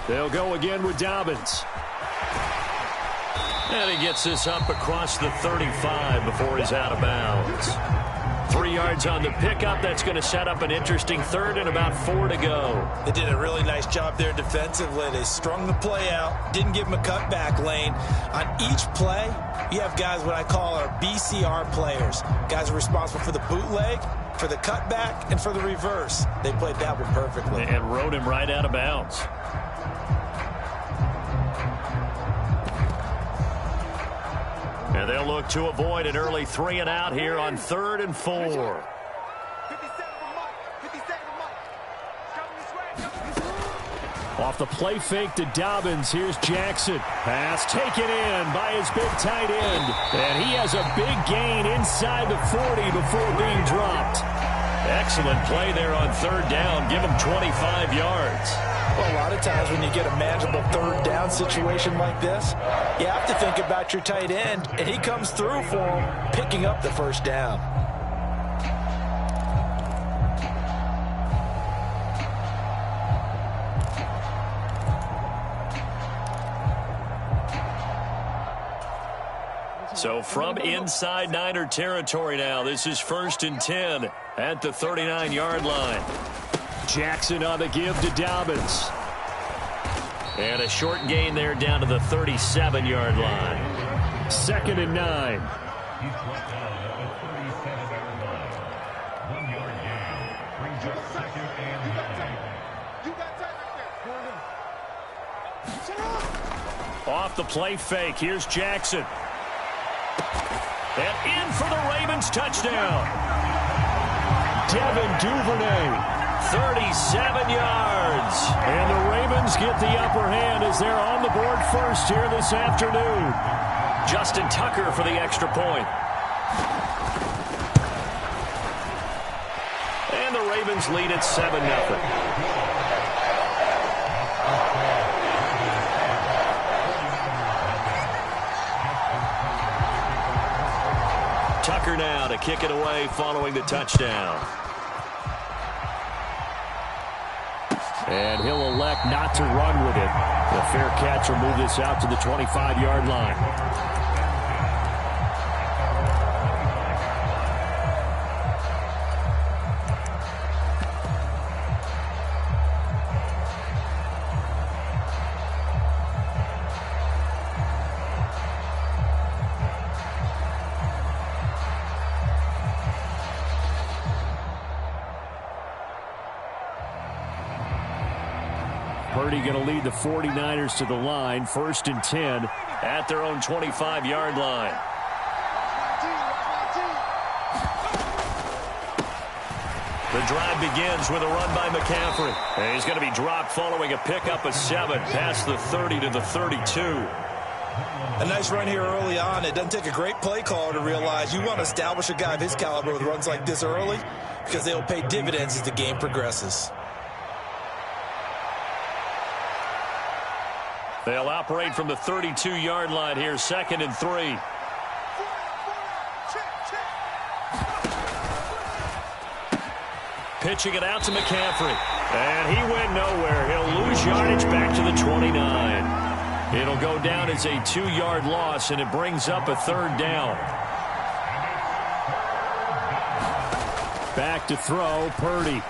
They'll go again with Dobbins. And he gets this up across the 35 before he's out of bounds. 3 yards on the pickup. That's going to set up an interesting third and about 4 to go. They did a really nice job there defensively. They strung the play out, didn't give him a cutback lane. On each play, you have guys what I call our BCR players. Guys are responsible for the bootleg, for the cutback, and for the reverse. They played that one perfectly. And rode him right out of bounds. And they'll look to avoid an early 3 and out here on 3rd and 4. Off the play fake to Dobbins. Here's Jackson. Pass taken in by his big tight end. And he has a big gain inside the 40 before being dropped. Excellent play there on 3rd down. Give him 25 yards. Well, a lot of times when you get a manageable 3rd down situation like this, you have to think about your tight end, and he comes through for him, picking up the 1st down. So from inside Niner territory now, this is 1st and 10 at the 39-yard line. Jackson on the give to Dobbins. And a short gain there down to the 37-yard line. 2nd and 9. Off the play fake. Here's Jackson. And in for the Ravens touchdown. Devin Duvernay. 37 yards. And the Ravens get the upper hand as they're on the board first here this afternoon. Justin Tucker for the extra point. And the Ravens lead at 7-0. Tucker now to kick it away following the touchdown. And he'll elect not to run with it. The fair catch will move this out to the 25-yard line. Purdy going to lead the 49ers to the line. 1st and 10 at their own 25-yard line. The drive begins with a run by McCaffrey. And he's going to be dropped following a pickup of 7 past the 30 to the 32. A nice run here early on. It doesn't take a great play caller to realize you want to establish a guy of his caliber with runs like this early because they'll pay dividends as the game progresses. They'll operate from the 32-yard line here, 2nd and 3. Pitching it out to McCaffrey. And he went nowhere. He'll lose yardage back to the 29. It'll go down as a 2-yard loss, and it brings up a 3rd down. Back to throw, Purdy.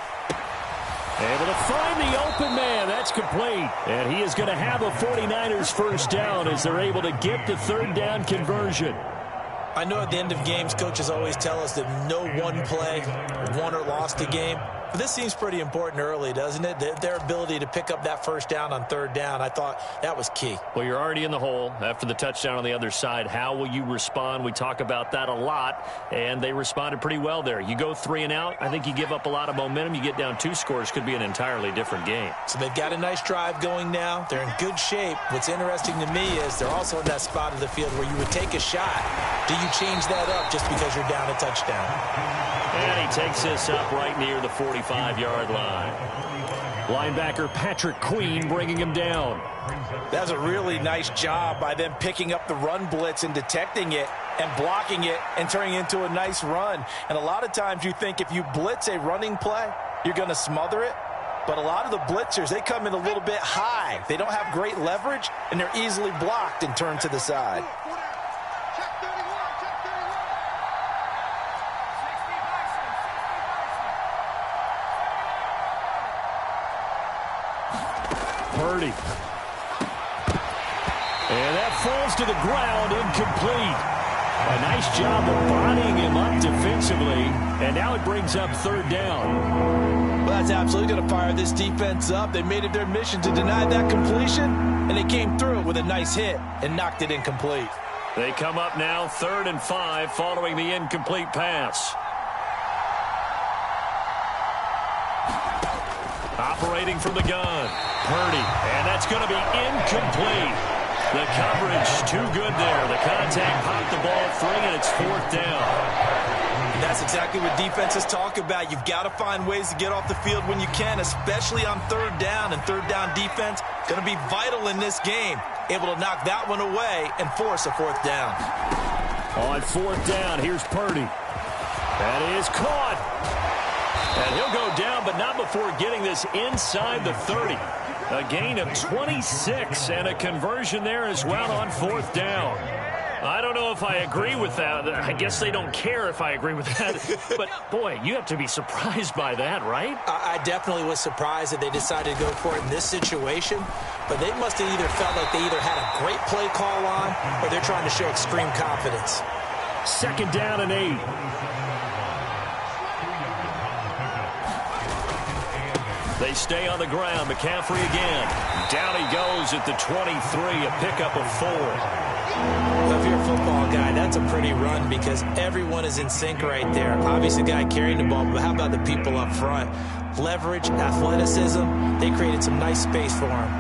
Able to find the open man. That's complete. And he is going to have a 49ers 1st down as they're able to get the 3rd down conversion. I know at the end of games, coaches always tell us that no one play won or lost a game. But this seems pretty important early, doesn't it? Their ability to pick up that 1st down on 3rd down, I thought that was key. Well, you're already in the hole after the touchdown on the other side. How will you respond? We talk about that a lot, and they responded pretty well there. You go 3 and out, I think you give up a lot of momentum. You get down 2 scores, could be an entirely different game. So they've got a nice drive going now. They're in good shape. What's interesting to me is they're also in that spot of the field where you would take a shot. Do you change that up just because you're down a touchdown? And he takes this up right near the 45-yard line. Linebacker Patrick Queen bringing him down. That's a really nice job by them picking up the run blitz and detecting it. and blocking it and turning it into a nice run. And a lot of times you think if you blitz a running play, you're going to smother it. But a lot of the blitzers, they come in a little bit high. They don't have great leverage, and they're easily blocked and turned to the side. Purdy. And that falls to the ground, incomplete. A nice job of bodying him up defensively, and now it brings up third down. Well, that's absolutely going to fire this defense up. They made it their mission to deny that completion, and they came through it with a nice hit and knocked it incomplete. They come up now 3rd and 5 following the incomplete pass. Operating from the gun, Purdy, and that's going to be incomplete. The coverage too good there. The contact popped the ball free, and it's 4th down. That's exactly what defenses talk about. You've got to find ways to get off the field when you can, especially on 3rd down. And 3rd down defense going to be vital in this game. Able to knock that one away and force a 4th down. On 4th down, here's Purdy. That is caught. And he'll go down, but not before getting this inside the 30. A gain of 26 and a conversion there as well on 4th down. I don't know if I agree with that. I guess they don't care if I agree with that. But, boy, you have to be surprised by that, right? I definitely was surprised that they decided to go for it in this situation. But they must have either felt like they either had a great play call on or they're trying to show extreme confidence. 2nd down and 8. They stay on the ground. McCaffrey again. Down he goes at the 23, a pickup of 4. Well, if you're a football guy, that's a pretty run because everyone is in sync right there. Obviously, the guy carrying the ball, but how about the people up front? Leverage, athleticism, they created some nice space for him.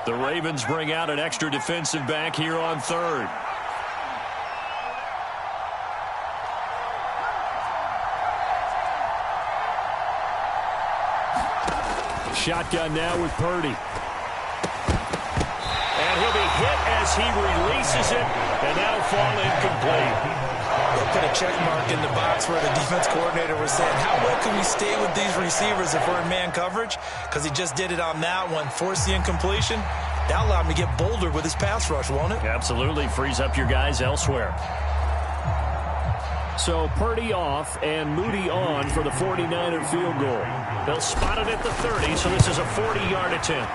The Ravens bring out an extra defensive back here on 3rd. Shotgun now with Purdy. And he'll be hit as he releases it, and that'll fall incomplete. They'll put a check mark in the box where the defense coordinator was saying, how well can we stay with these receivers if we're in man coverage? Because he just did it on that one. Force the incompletion. That'll allow him to get bolder with his pass rush, won't it? Absolutely. Frees up your guys elsewhere. So Purdy off and Moody on for the 49er field goal. They'll spot it at the 30, so this is a 40-yard attempt.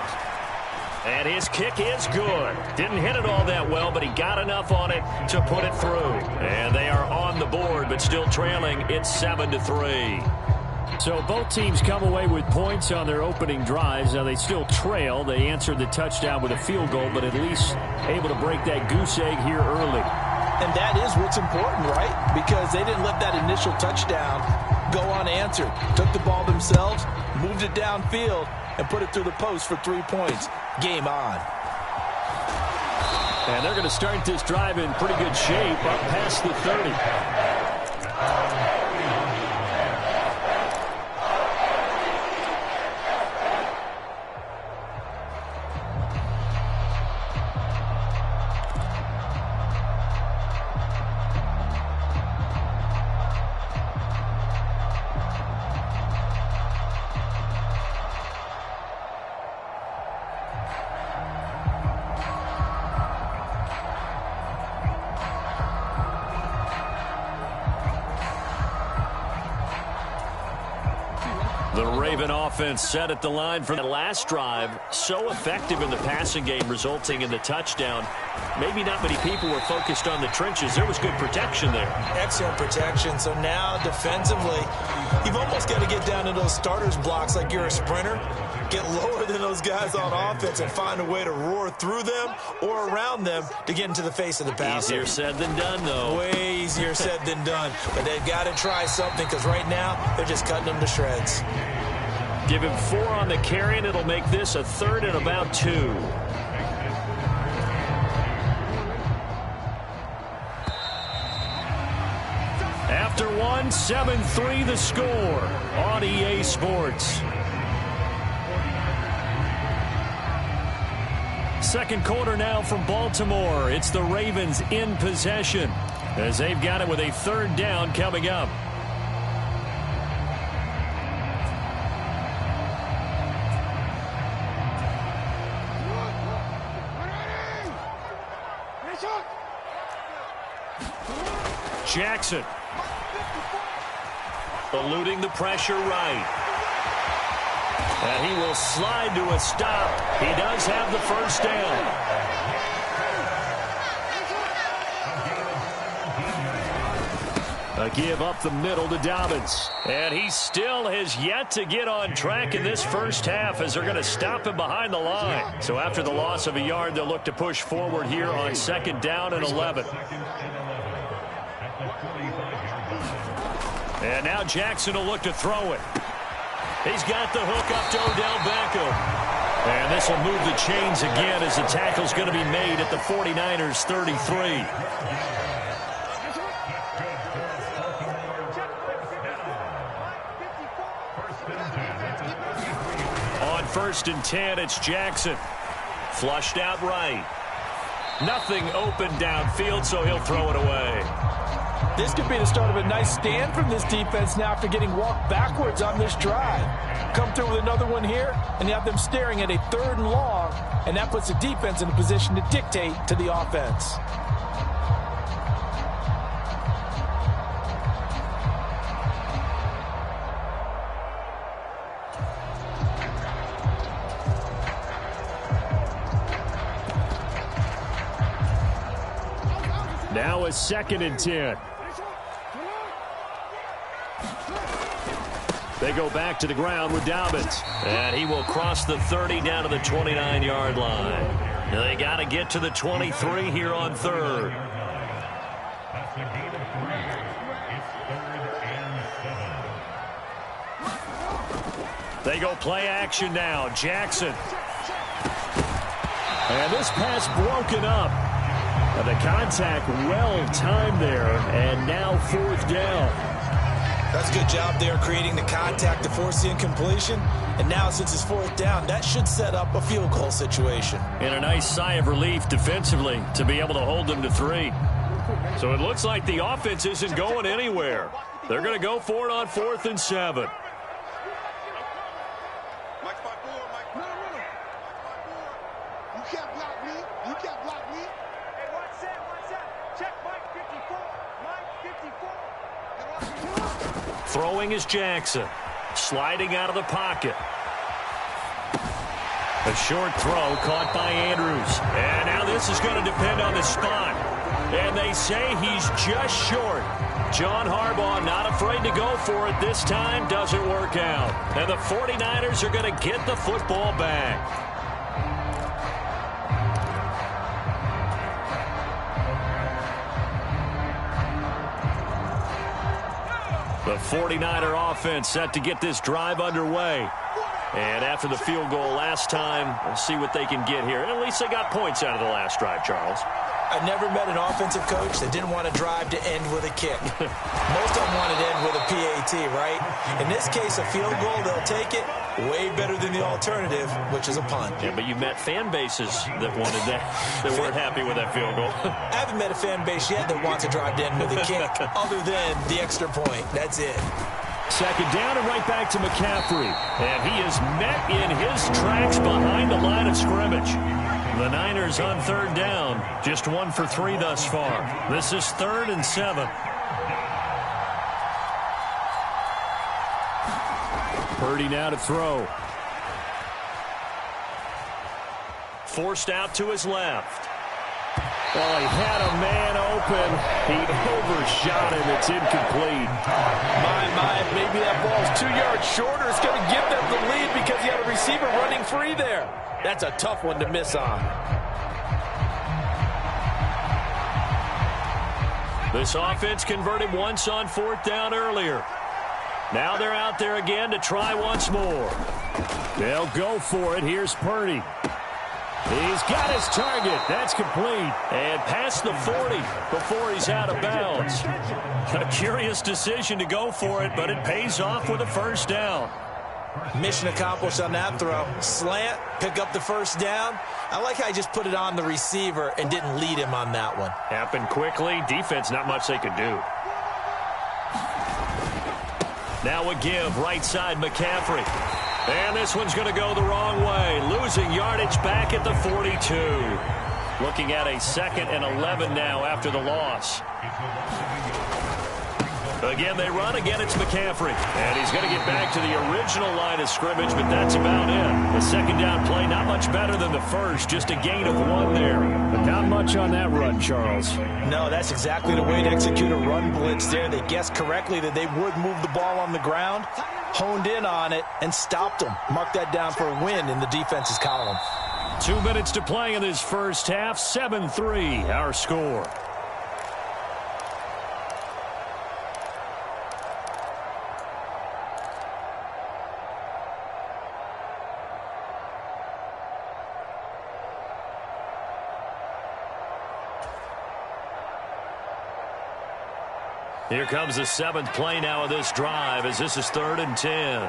And his kick is good. Didn't hit it all that well, but he got enough on it to put it through. And they are on the board, but still trailing. It's 7-3. So both teams come away with points on their opening drives. Now they still trail. They answered the touchdown with a field goal, but at least able to break that goose egg here early. And that is what's important, right? Because they didn't let that initial touchdown go unanswered. Took the ball themselves, moved it downfield, and put it through the post for 3 points. Game on. And they're going to start this drive in pretty good shape up past the 30. The Raven offense set at the line for the last drive. So effective in the passing game, resulting in the touchdown. Maybe not many people were focused on the trenches. There was good protection there. Excellent protection. So now defensively, you've almost got to get down to those starters blocks like you're a sprinter. Get lower than those guys on offense and find a way to roar through them or around them to get into the face of the passer. Easier said than done, though. Way easier said than done. But they've got to try something because right now they're just cutting them to shreds. Give him 4 on the carry, and it'll make this a 3rd and about 2. After 1, 7-3 the score on EA Sports. Second quarter now from Baltimore. It's the Ravens in possession as they've got it with a third down coming up. Jackson eluding the pressure right. And he will slide to a stop. He does have the first down. A give up the middle to Dobbins. And he still has yet to get on track in this first half as they're going to stop him behind the line. So after the loss of a yard, they'll look to push forward here on second down and 11. And now Jackson will look to throw it. He's got the hook up to Odell Beckham. And this will move the chains again as the tackle's going to be made at the 49ers 33. On 1st and 10, it's Jackson. Flushed out right. Nothing open downfield, so he'll throw it away. This could be the start of a nice stand from this defense now after getting walked backwards on this drive. Come through with another one here, and you have them staring at a 3rd and long, and that puts the defense in a position to dictate to the offense. Now a 2nd and 10. They go back to the ground with Dobbins. And he will cross the 30 down to the 29-yard line. They got to get to the 23 here on 3rd. They go play action now. Jackson. And this pass broken up. The contact well timed there, and now 4th down. That's a good job there creating the contact to force the incompletion. And now since it's 4th down, that should set up a field goal situation. And a nice sigh of relief defensively to be able to hold them to 3. So it looks like the offense isn't going anywhere. They're going to go for it on 4th and 7. Throwing is Jackson. Sliding out of the pocket. A short throw caught by Andrews. And now this is going to depend on the spot. And they say he's just short. John Harbaugh not afraid to go for it this time. Doesn't work out. And the 49ers are going to get the football back. The 49er offense set to get this drive underway. And after the field goal last time, we'll see what they can get here. At least they got points out of the last drive, Charles. I've never met an offensive coach that didn't want to drive to end with a kick. Most of them wanted to end with a PAT, right? In this case, a field goal, they'll take it. Way better than the alternative, which is a punt. Yeah, but you've met fan bases that wanted that, that weren't happy with that field goal. I haven't met a fan base yet that wants to drive to end with a kick, other than the extra point. That's it. 2nd down and right back to McCaffrey. And he is met in his tracks behind the line of scrimmage. The Niners on 3rd down. Just 1 for 3 thus far. This is 3rd and 7. Purdy now to throw. Forced out to his left. Well, he had a man open. He overshot him. It's incomplete. My, maybe that ball's 2 yards shorter. It's going to give them the lead because you have a receiver running free there. That's a tough one to miss on. This offense converted once on 4th down earlier. Now they're out there again to try once more. They'll go for it. Here's Purdy. He's got his target. That's complete. And past the 40 before he's out of bounds. A curious decision to go for it, but it pays off with a first down. Mission accomplished on that throw. Slant, pick up the first down. I like how he just put it on the receiver and didn't lead him on that one. Happened quickly. Defense, not much they could do. Now a give, right side McCaffrey. And this one's going to go the wrong way. Losing yardage back at the 42. Looking at a 2nd and 11 now after the loss. Again, they run. Again, it's McCaffrey. And he's going to get back to the original line of scrimmage, but that's about it. The second down play, not much better than the first. Just a gain of 1 there. But not much on that run, Charles. No, that's exactly the way to execute a run blitz there. They guessed correctly that they would move the ball on the ground, honed in on it, and stopped them. Mark that down for a win in the defense's column. 2 minutes to play in this first half. 7-3, our score. Here comes the 7th play now of this drive as this is 3rd and 10.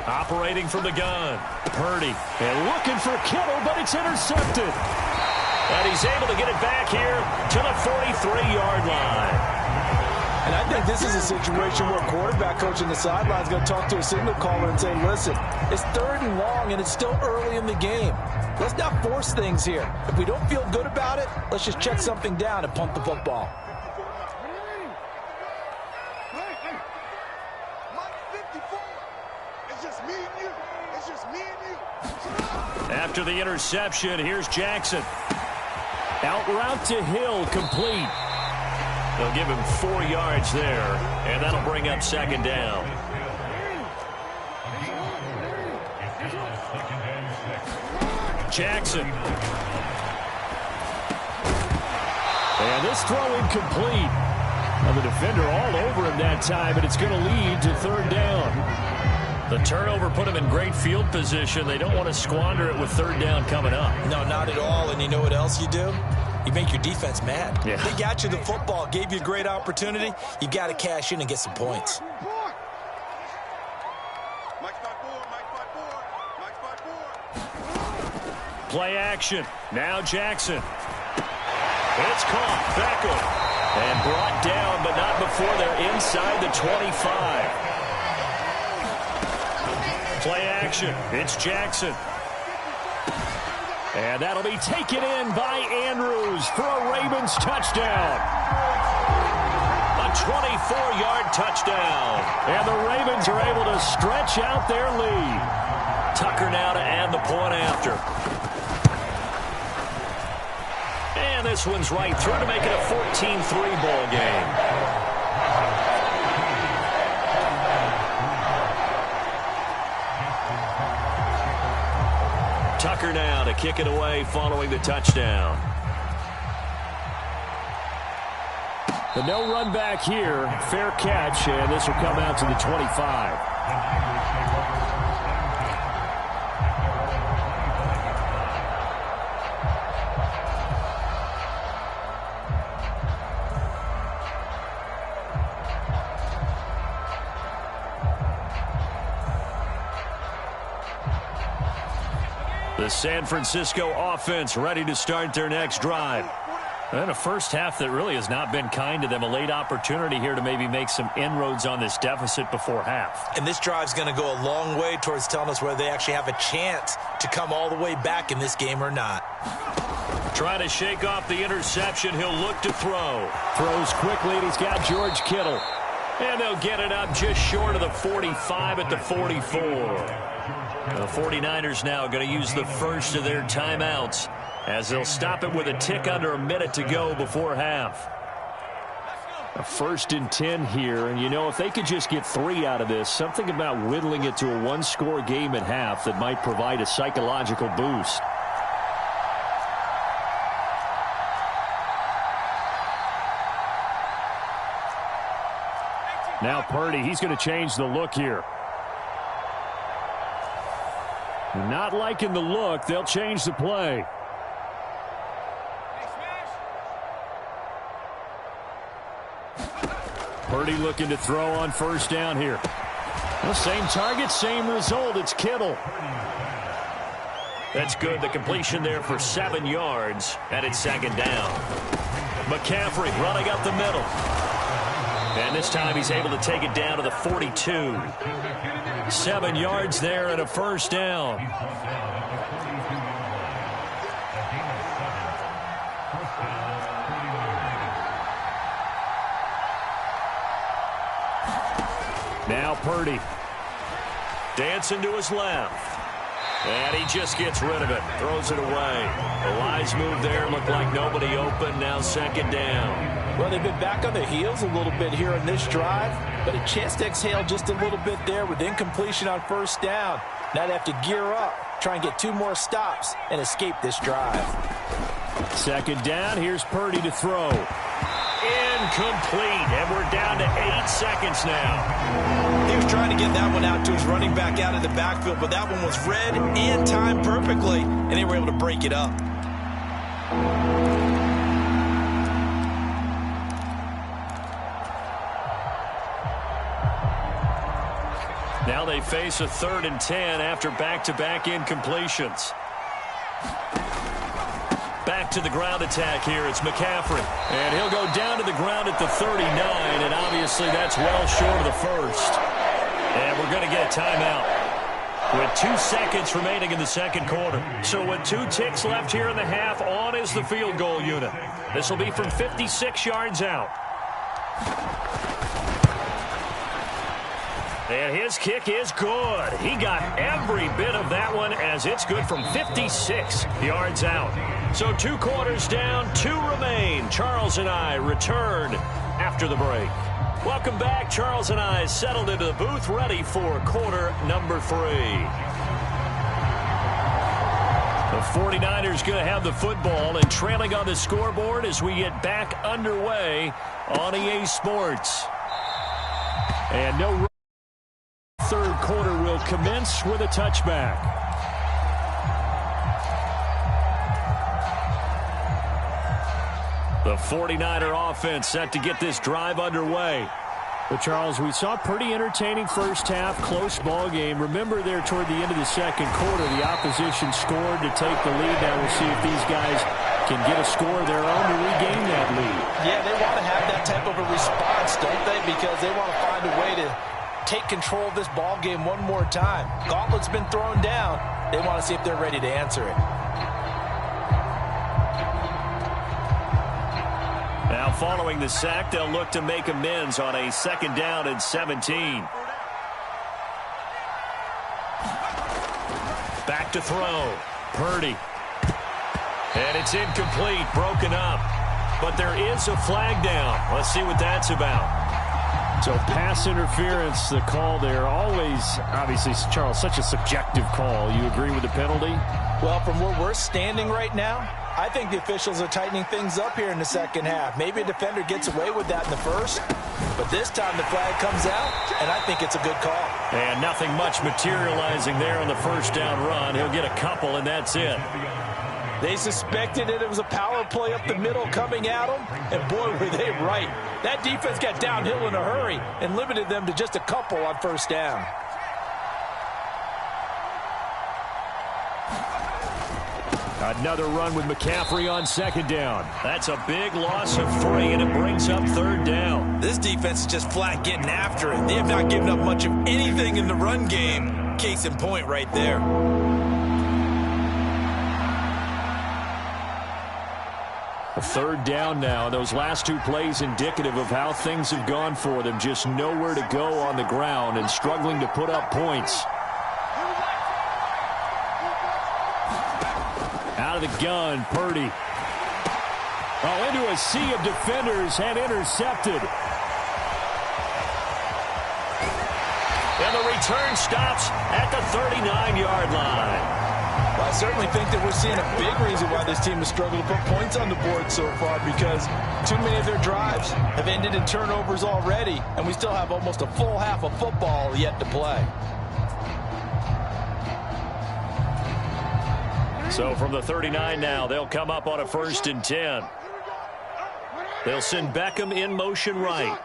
Operating from the gun. Purdy. And looking for Kittle, but it's intercepted. And he's able to get it back here to the 43-yard line. And I think this is a situation where a quarterback coach on the sideline is going to talk to a signal caller and say, listen, it's 3rd and long and it's still early in the game. Let's not force things here. If we don't feel good about it, let's just check something down and punt the football. After the interception, here's Jackson. Out route to Hill, complete. They'll give him 4 yards there, and that'll bring up 2nd down. Jackson. And this throw incomplete. Well, the defender all over him that time, and it's going to lead to 3rd down. The turnover put him in great field position. They don't want to squander it with 3rd down coming up. No, not at all. And you know what else you do? You make your defense mad. Yeah. They got you the football, gave you a great opportunity. You got to cash in and get some points. Play action. Now Jackson. It's caught. Beckham. And brought down, but not before they're inside the 25. Play action. It's Jackson. And that'll be taken in by Andrews for a Ravens touchdown. A 24-yard touchdown. And the Ravens are able to stretch out their lead. Tucker now to add the point after. And this one's right through to make it a 14-3 ball game. Tucker now to kick it away following the touchdown. The no run back here. Fair catch, and this will come out to the 25. The San Francisco offense ready to start their next drive. And a first half that really has not been kind to them. A late opportunity here to maybe make some inroads on this deficit before half. And this drive's going to go a long way towards telling us whether they actually have a chance to come all the way back in this game or not. Trying to shake off the interception. He'll look to throw. Throws quickly, and he's got George Kittle. And they'll get it up just short of the 45 at the 44. The 49ers now going to use the first of their timeouts as they'll stop it with a tick under a minute to go before half. A 1st and 10 here, and you know, if they could just get 3 out of this, something about whittling it to a one-score game at half that might provide a psychological boost. Now Purdy, he's going to change the look here. Not liking the look, they'll change the play. Purdy looking to throw on first down here. Well, same target, same result. It's Kittle. That's good. The completion there for 7 yards, and it's second down. McCaffrey running up the middle. And this time he's able to take it down to the 42. 7 yards there and a first down. Now Purdy. Dancing to his left. And he just gets rid of it. Throws it away. The wise move there. Looked like nobody open. Now second down. Well, they've been back on their heels a little bit here in this drive, but a chance to exhale just a little bit there with incompletion on first down. Now they have to gear up, try and get 2 more stops, and escape this drive. Second down. Here's Purdy to throw. Incomplete, and we're down to 8 seconds now. He was trying to get that one out to his running back out of the backfield, but that one was read and timed perfectly, and they were able to break it up. Now they face a 3rd and 10 after back-to-back incompletions. Back to the ground attack here. It's McCaffrey. And he'll go down to the ground at the 39, and obviously that's well short of the first. And we're going to get a timeout with 2 seconds remaining in the second quarter. So with 2 ticks left here in the half, on is the field goal unit. This will be from 56 yards out. And his kick is good. He got every bit of that one as it's good from 56 yards out. So 2 quarters down, 2 remain. Charles and I return after the break. Welcome back. Charles and I settled into the booth, ready for quarter number 3. The 49ers going to have the football and trailing on the scoreboard as we get back underway on EA Sports. And no third quarter will commence with a touchback. The 49er offense set to get this drive underway. But, Charles, we saw a pretty entertaining first half, close ball game. Remember there toward the end of the second quarter, the opposition scored to take the lead. Now we'll see if these guys can get a score of their own to regain that lead. Yeah, they want to have that type of a response, don't they? Because they want to find a way to take control of this ball game one more time. Gauntlet's been thrown down. They want to see if they're ready to answer it. Now following the sack, they'll look to make amends on a 2nd down and 17. Back to throw. Purdy. And it's incomplete, broken up. But there is a flag down. Let's see what that's about. So pass interference, the call there. Always, obviously, Charles, such a subjective call. You agree with the penalty? Well, from where we're standing right now, I think the officials are tightening things up here in the second half. Maybe a defender gets away with that in the first, but this time the flag comes out, and I think it's a good call. And nothing much materializing there on the first down run. He'll get a couple, and that's it. They suspected that it was a power play up the middle coming at them, and boy, were they right. That defense got downhill in a hurry and limited them to just a couple on first down. Another run with McCaffrey on 2nd down. That's a big loss of 3, and it brings up 3rd down. This defense is just flat getting after it. They have not given up much of anything in the run game. Case in point right there. A 3rd down now. Those last 2 plays indicative of how things have gone for them. Just nowhere to go on the ground and struggling to put up points. Out of the gun, Purdy. Oh, into a sea of defenders and intercepted. And the return stops at the 39-yard line. Well, I certainly think that we're seeing a big reason why this team has struggled to put points on the board so far, because too many of their drives have ended in turnovers already, and we still have almost a full half of football yet to play. So from the 39 now, they'll come up on a 1st and 10. They'll send Beckham in motion right.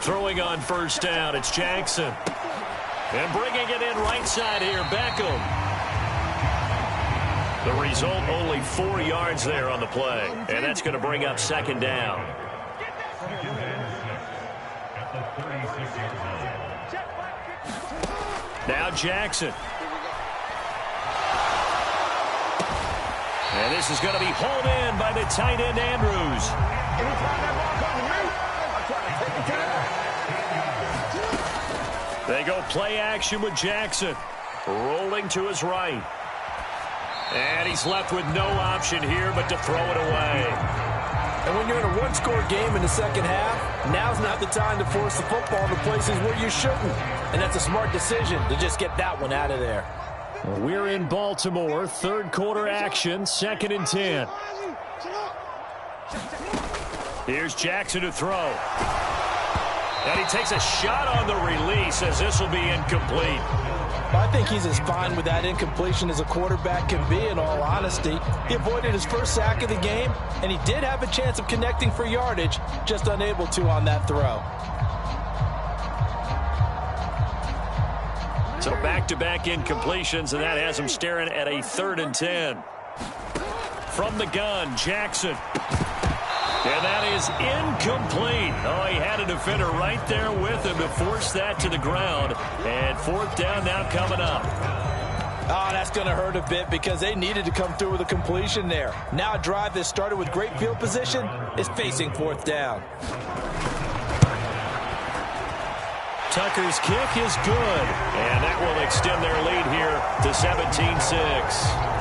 Throwing on first down, it's Jackson. And bringing it in right side here, Beckham. The result, only 4 yards there on the play. And that's going to bring up second down. Now Jackson. And this is going to be hauled in by the tight end, Andrews. They go play action with Jackson. Rolling to his right. And he's left with no option here but to throw it away. And when you're in a one-score game in the second half, now's not the time to force the football to places where you shouldn't. And that's a smart decision to just get that one out of there. We're in Baltimore. Third quarter action. 2nd and 10. Here's Jackson to throw. And he takes a shot on the release as this will be incomplete. I think he's as fine with that incompletion as a quarterback can be, in all honesty. He avoided his first sack of the game, and he did have a chance of connecting for yardage, just unable to on that throw. So back-to-back incompletions, and that has him staring at a 3rd and 10. From the gun, Jackson. And that is incomplete. Oh, he had a defender right there with him to force that to the ground. And 4th down now coming up. Oh, that's going to hurt a bit because they needed to come through with a completion there. Now a drive that started with great field position is facing 4th down. Tucker's kick is good. And that will extend their lead here to 17-6.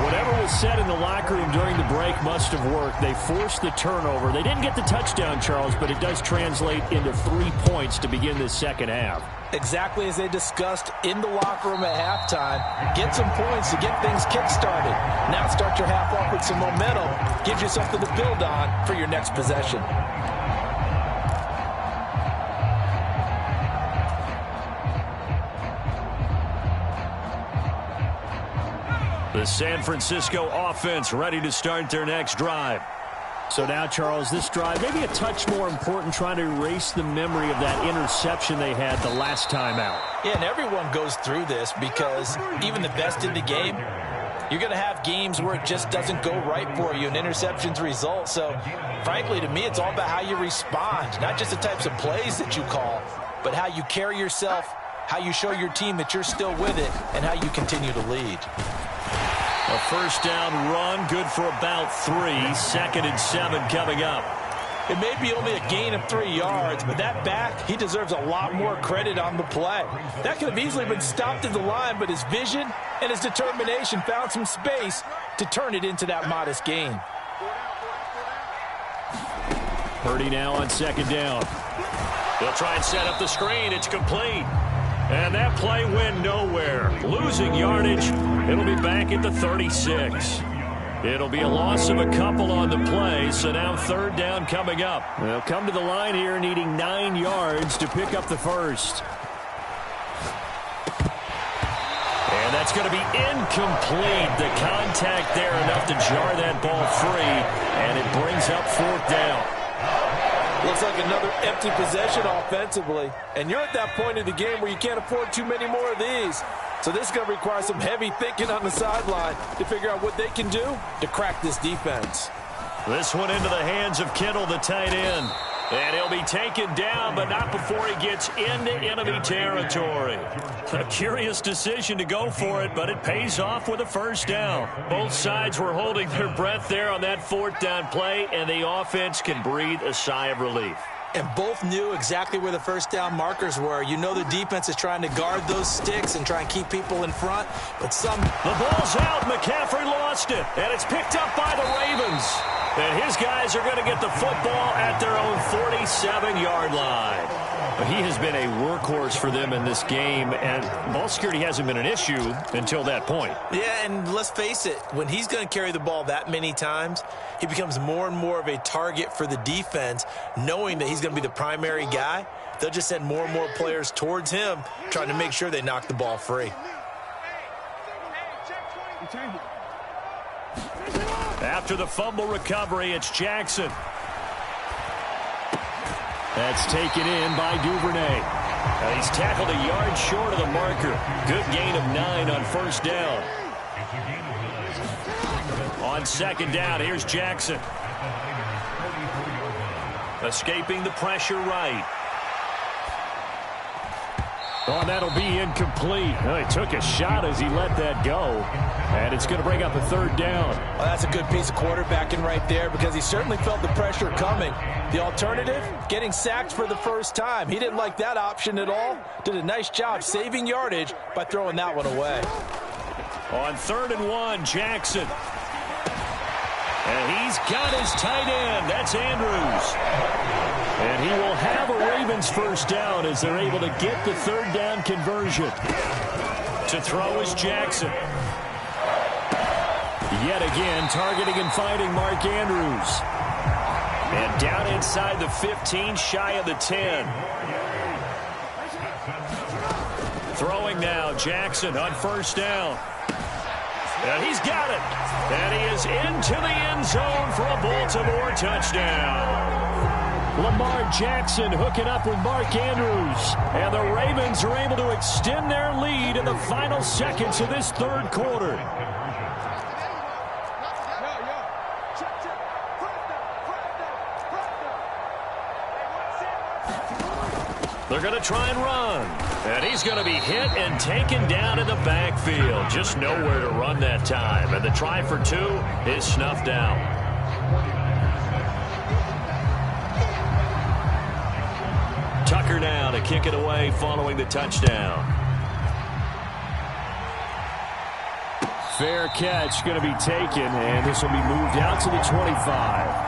Whatever was said in the locker room during the break must have worked. They forced the turnover. They didn't get the touchdown, Charles, but it does translate into 3 points to begin this second half. Exactly as they discussed in the locker room at halftime. Get some points to get things kick-started. Now start your half off with some momentum. Gives you something to build on for your next possession. The San Francisco offense ready to start their next drive. So now, Charles, this drive maybe a touch more important, trying to erase the memory of that interception they had the last time out. Yeah, and everyone goes through this because even the best in the game, you're going to have games where it just doesn't go right for you and interceptions result. So, frankly, to me, it's all about how you respond, not just the types of plays that you call, but how you carry yourself, how you show your team that you're still with it, and how you continue to lead. A first down run, good for about 3. 2nd and 7 coming up. It may be only a gain of 3 yards, but that back, he deserves a lot more credit on the play. That could have easily been stopped at the line, but his vision and his determination found some space to turn it into that modest gain. Purdy now on 2nd down. They'll try and set up the screen. It's complete. And that play went nowhere. Losing yardage. It'll be back at the 36. It'll be a loss of a couple on the play, so now 3rd down coming up. They'll come to the line here needing 9 yards to pick up the first. And that's going to be incomplete. The contact there enough to jar that ball free, and it brings up 4th down. Looks like another empty possession offensively. And you're at that point of the game where you can't afford too many more of these. So this is going to require some heavy thinking on the sideline to figure out what they can do to crack this defense. This one into the hands of Kittle, the tight end. And he'll be taken down, but not before he gets into enemy territory. A curious decision to go for it, but it pays off with a first down. Both sides were holding their breath there on that 4th down play, and the offense can breathe a sigh of relief. And both knew exactly where the first down markers were. You know the defense is trying to guard those sticks and try and keep people in front, but some... The ball's out. McCaffrey lost it, and it's picked up by the Ravens. And his guys are going to get the football at their own 47-yard line. He has been a workhorse for them in this game, and ball security hasn't been an issue until that point. Yeah, and let's face it, when he's going to carry the ball that many times, he becomes more and more of a target for the defense, knowing that he's going to be the primary guy. They'll just send more and more players towards him, trying to make sure they knock the ball free. After the fumble recovery, it's Jackson. That's taken in by Duvernay. He's tackled a yard short of the marker. Good gain of 9 on first down. On second down, here's Jackson. Escaping the pressure right. Oh, that'll be incomplete. Oh, he took a shot as he let that go. And it's going to bring up a third down. Well, that's a good piece of quarterbacking right there because he certainly felt the pressure coming. The alternative, getting sacked for the first time. He didn't like that option at all. Did a nice job saving yardage by throwing that one away. On 3rd and 1, Jackson. And he's got his tight end. That's Andrews. And he will have a Ravens first down as they're able to get the third down conversion. To throw is Jackson. Yet again, targeting and finding Mark Andrews. And down inside the 15, shy of the 10. Throwing now, Jackson on first down. And he's got it. And he is into the end zone for a Baltimore touchdown. Lamar Jackson hooking up with Mark Andrews. And the Ravens are able to extend their lead in the final seconds of this third quarter. They're going to try and run. And he's going to be hit and taken down in the backfield. Just nowhere to run that time. And the try for 2 is snuffed out. Tucker now to kick it away following the touchdown. Fair catch going to be taken, and this will be moved out to the 25.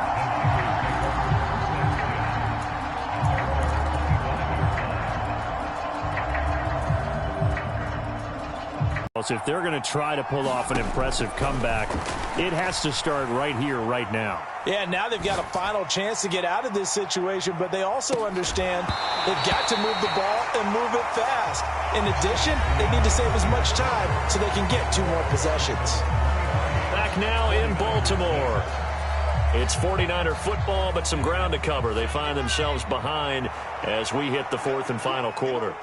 If they're going to try to pull off an impressive comeback, it has to start right here, right now. Yeah, now they've got a final chance to get out of this situation, but they also understand they've got to move the ball and move it fast. In addition, they need to save as much time so they can get 2 more possessions. Back now in Baltimore. It's 49er football, but some ground to cover. They find themselves behind as we hit the 4th and final quarter.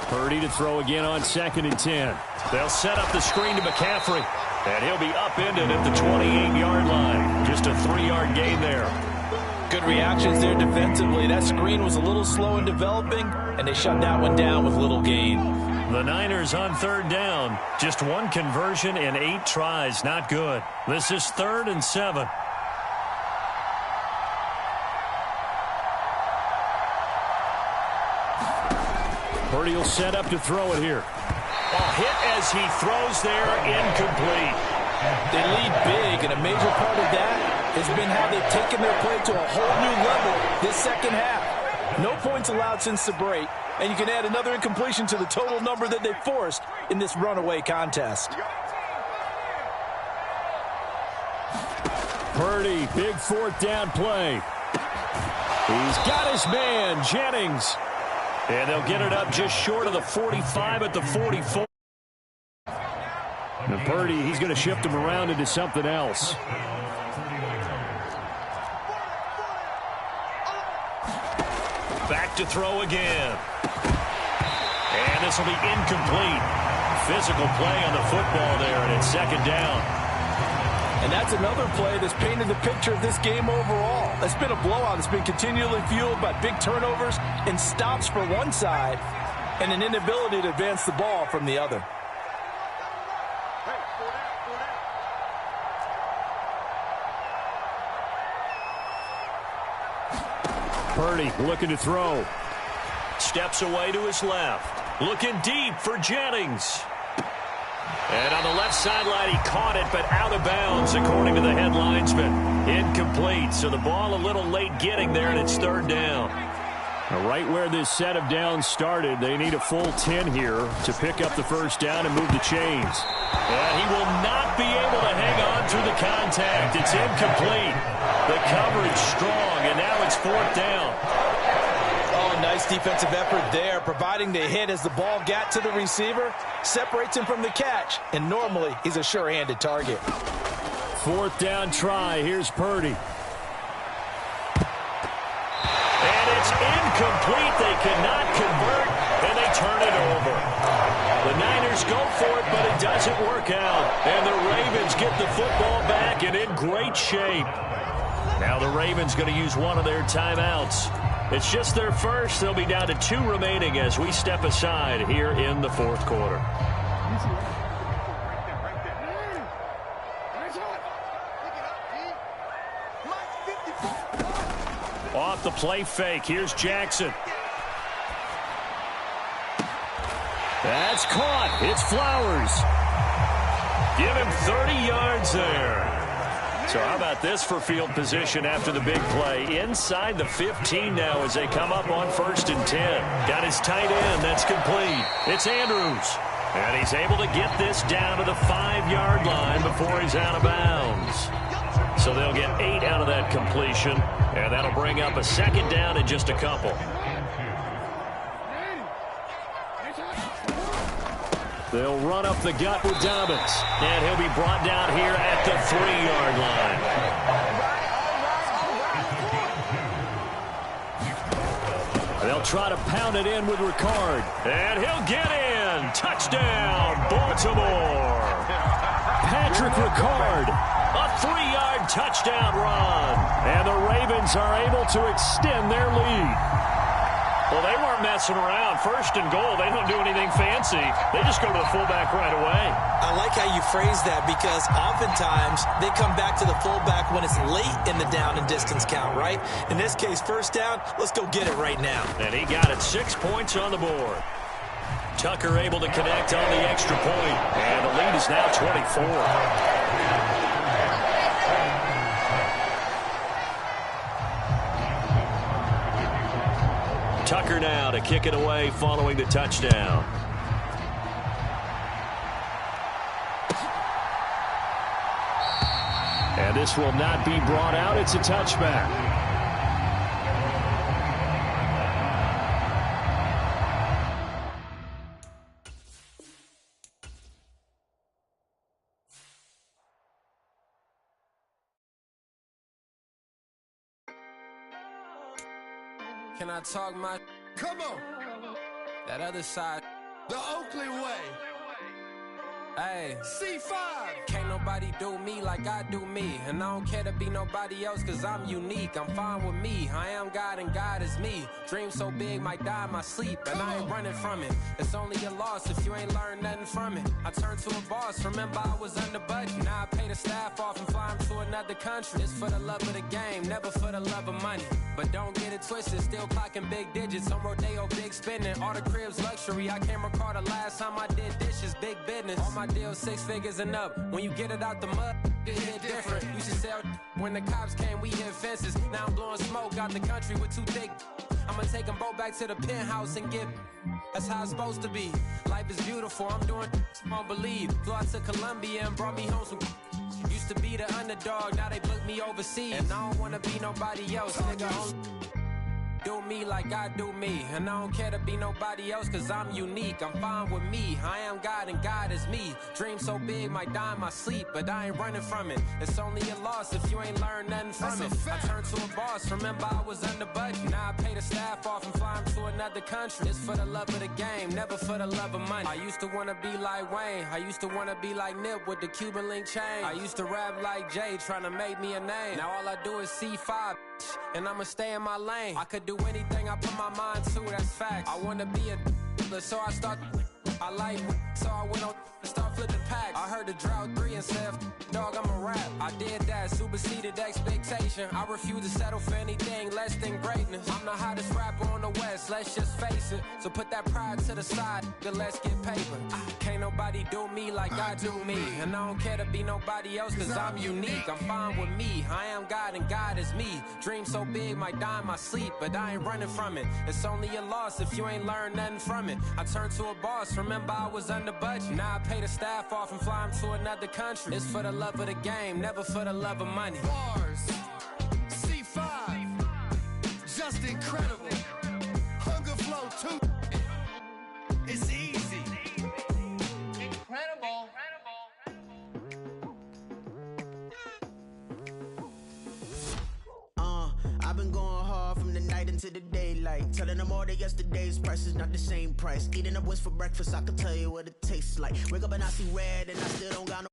Purdy to throw again on 2nd and 10. They'll set up the screen to McCaffrey, and he'll be upended at the 28-yard line. Just a 3-yard gain there. Good reactions there defensively. That screen was a little slow in developing, and they shut that one down with little gain. The Niners on 3rd down. Just 1 conversion and 8 tries. Not good. This is 3rd and 7. Purdy will set up to throw it here. A hit as he throws there, incomplete. They lead big, and a major part of that has been how they've taken their play to a whole new level this second half. No points allowed since the break, and you can add another incompletion to the total number that they forced in this runaway contest. Purdy, big 4th down play. He's got his man, Jennings. And they'll get it up just short of the 45 at the 44. And Purdy, he's going to shift him around into something else. Back to throw again. And this will be incomplete. Physical play on the football there, and it's 2nd down. And that's another play that's painted the picture of this game overall. It's been a blowout. It's been continually fueled by big turnovers and stops for one side and an inability to advance the ball from the other. Purdy looking to throw. Steps away to his left. Looking deep for Jennings. And on the left sideline, he caught it, but out of bounds, according to the head linesman. Incomplete, so the ball a little late getting there, and it's 3rd down. Right where this set of downs started, they need a full 10 here to pick up the first down and move the chains. And he will not be able to hang on through the contact. It's incomplete. The coverage strong, and now it's 4th down. Oh, nice defensive effort there, providing the hit as the ball got to the receiver, separates him from the catch, and normally he's a sure-handed target. 4th down try. Here's Purdy. Incomplete. They cannot convert, and they turn it over. The Niners go for it, but it doesn't work out. And the Ravens get the football back and in great shape. Now the Ravens going to use one of their timeouts. It's just their first. They'll be down to 2 remaining as we step aside here in the fourth quarter. Off the play fake. Here's Jackson. That's caught. It's Flowers. Give him 30 yards there. So how about this for field position after the big play? Inside the 15 now as they come up on 1st and 10. Got his tight end. That's complete. It's Andrews. And he's able to get this down to the 5-yard line before he's out of bounds. So they'll get 8 out of that completion. And that'll bring up a 2nd down in just a couple. They'll run up the gut with Dobbins. And he'll be brought down here at the 3-yard line. They'll try to pound it in with Ricard. And he'll get in. Touchdown, Baltimore. Patrick Ricard. A 3-yard touchdown run. And the Ravens are able to extend their lead. Well, they weren't messing around. 1st and goal, they don't do anything fancy. They just go to the fullback right away. I like how you phrase that because oftentimes they come back to the fullback when it's late in the down and distance count, right? In this case, 1st down, let's go get it right now. And he got it. 6 points on the board. Tucker able to connect on the extra point. And the lead is now 24. Tucker now to kick it away following the touchdown. And this will not be brought out. It's a touchback. Can I talk my... Come on. That other side. The Oakley way. Hey. C5. Can't nobody do me like I do me. And I don't care to be nobody else cause I'm unique. I'm fine with me. I am God and God is me. Dream so big might die in my sleep. And I ain't running from it. It's only a loss if you ain't learned nothing from it. I turned to a boss. Remember I was under budget. Now I pay the staff off and fly them to another country. It's for the love of the game. Never for the love of money. But don't get it twisted. Still clocking big digits. On Rodeo big spending. All the cribs luxury. I can't recall the last time I did dishes. Big business. All my deals 6 figures and up. When you get it out the mud, it hit different. You should sell when the cops came, we hit fences. Now I'm blowing smoke out the country with 2 thick. I'ma take them both back to the penthouse and get. That's how it's supposed to be. Life is beautiful. I'm doing won't believe. Flew out to Colombia and brought me home some. Used to be the underdog, now they book me overseas. And I don't wanna be nobody else, nigga. Do me like I do me. And I don't care to be nobody else cause I'm unique. I'm fine with me. I am God and God is me. Dream so big might die in my sleep. But I ain't running from it. It's only a loss if you ain't learned nothing from it. I turned to a boss. Remember I was under budget. Now I pay the staff off and fly them to another country. It's for the love of the game. Never for the love of money. I used to wanna be like Wayne. I used to wanna be like Nip with the Cuban link chain. I used to rap like Jay trying to make me a name. Now all I do is C5. And I'ma stay in my lane. I could do anything I put my mind to, that's facts. I wanna be a so I start. I like so I went on and start flipping packs. I heard the drought 3 and said, dog, I'm a rap. I did that, superseded expectation. I refuse to settle for anything less than greatness. I'm the hottest rapper on the West, let's just face it. So put that pride to the side, then let's get paper. Can't nobody do me like I do me. And I don't care to be nobody else cause I'm unique. I'm fine with me, I am God and God is me. Dream so big might die in my sleep, but I ain't running from it. It's only a loss if you ain't learned nothing from it. I turned to a boss, remember I was under budget. Now I pay the staff off and fly them to another country. It's for the love of the game, never for the love of money. Bars, C5, just incredible. Hunger flow 2, it's easy. Incredible. I've been going hard from the night night into the daylight. Telling them all that yesterday's price is not the same price. Eating up wings for breakfast, I can tell you what it tastes like. Wake up and I see red and I still don't got no